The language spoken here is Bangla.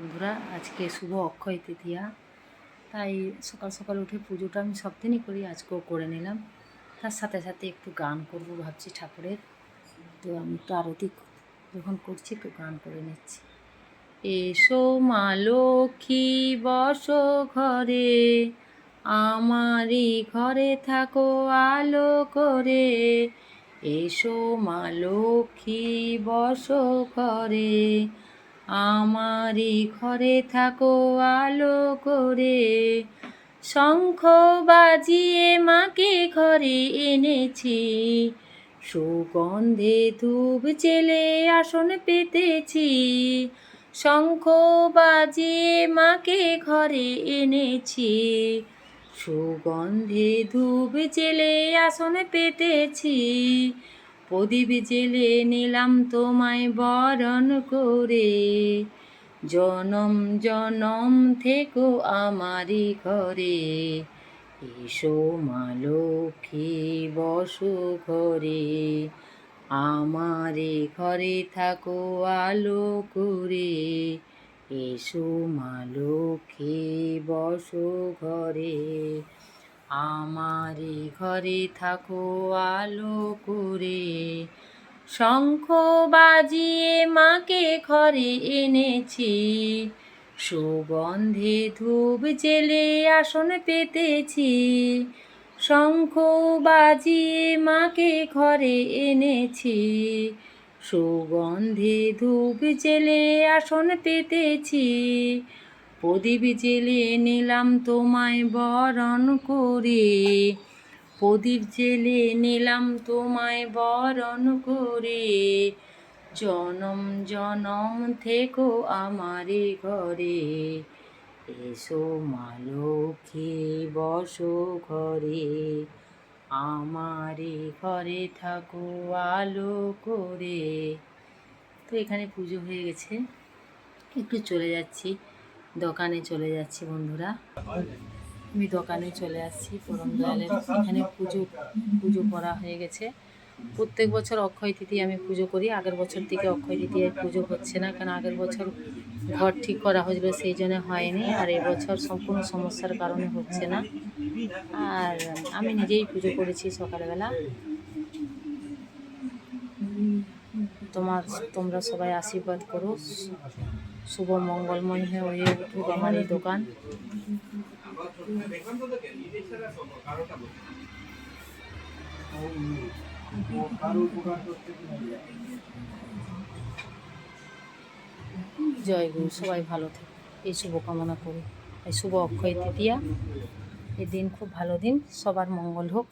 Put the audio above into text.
বন্ধুরা, আজকে শুভ অক্ষয় তৃতীয়া, তাই সকাল সকাল উঠে পুজোটা আমি সব দিনই করি, আজকেও করে নিলাম। তার সাথে সাথে একটু গান করব ভাবছি ঠাকুরের। তো আমি একটু আরতি যখন করছি একটু গান করে নিচ্ছি। এসো মা লক্ষ্মী বসো ঘরে, আমারই ঘরে থাকো আলো করে। এসো মা লক্ষ্মী বসো ঘরে, আমারই ঘরে থাকো আলো করে। শঙ্খ বাজিয়ে মাকে ঘরে এনেছি, সুগন্ধে ধূপ জেলে আসন পেতেছি। শঙ্খ বাজিয়ে মাকে ঘরে এনেছি, সুগন্ধে ধূপ জেলে আসন পেতেছি। প্রদীপ জেলে নিলাম তোমায় বরণ করে, জনম জনম থেকো আমারই ঘরে। এসো মা লক্ষ্মী বসো ঘরে, আমারে ঘরে থাকো আলো করে। এসো মা লক্ষ্মী বসো ঘরে, আমারে ঘরে থাকো আলো করে। শঙ্খ বাজিয়ে মাকে ঘরে এনেছি, সুগন্ধে ধূপ জেলে আসন পেতেছি। শঙ্খ বাজিয়ে মাকে ঘরে এনেছি, সুগন্ধে ধূপ জেলে আসন পেতেছি। প্রদীপ জেলে নিলাম তোমায় বরণ করে, প্রদীপ জেলে নিলাম তোমায় বরণ করে। জনম জনম থেকো আমারই ঘরে। এসো মা লক্ষ্মী বসো ঘরে, আমারই ঘরে থাকো আলো করে। তো এখানে পুজো হয়ে গেছে, একটু চলে যাচ্ছি দোকানে, চলে যাচ্ছি বন্ধুরা। আমি দোকানে চলে আসছি পরম দয়ালের এখানে পুজো করা হয়ে গেছে। প্রত্যেক বছর অক্ষয় তৃতীয়া আমি পুজো করি, আগের বছর থেকে অক্ষয় তৃতীয়ায় পুজো হচ্ছে না, কারণ আগের বছর ঘর ঠিক করা হয়েছিল সেই জন্য হয়নি, আর এবছর সম্পূর্ণ সমস্যার কারণে হচ্ছে না। আর আমি নিজেই পুজো করেছি সকালবেলা। তোমরা সবাই আশীর্বাদ করো, শুভ মঙ্গলময় হয়ে উঠুক আমার এই দোকান। জয় গুরু, সবাই ভালো থাকে এই শুভকামনা করি। এই শুভ অক্ষয় তৃতীয়া, এই দিন খুব ভালো দিন, সবার মঙ্গল হোক।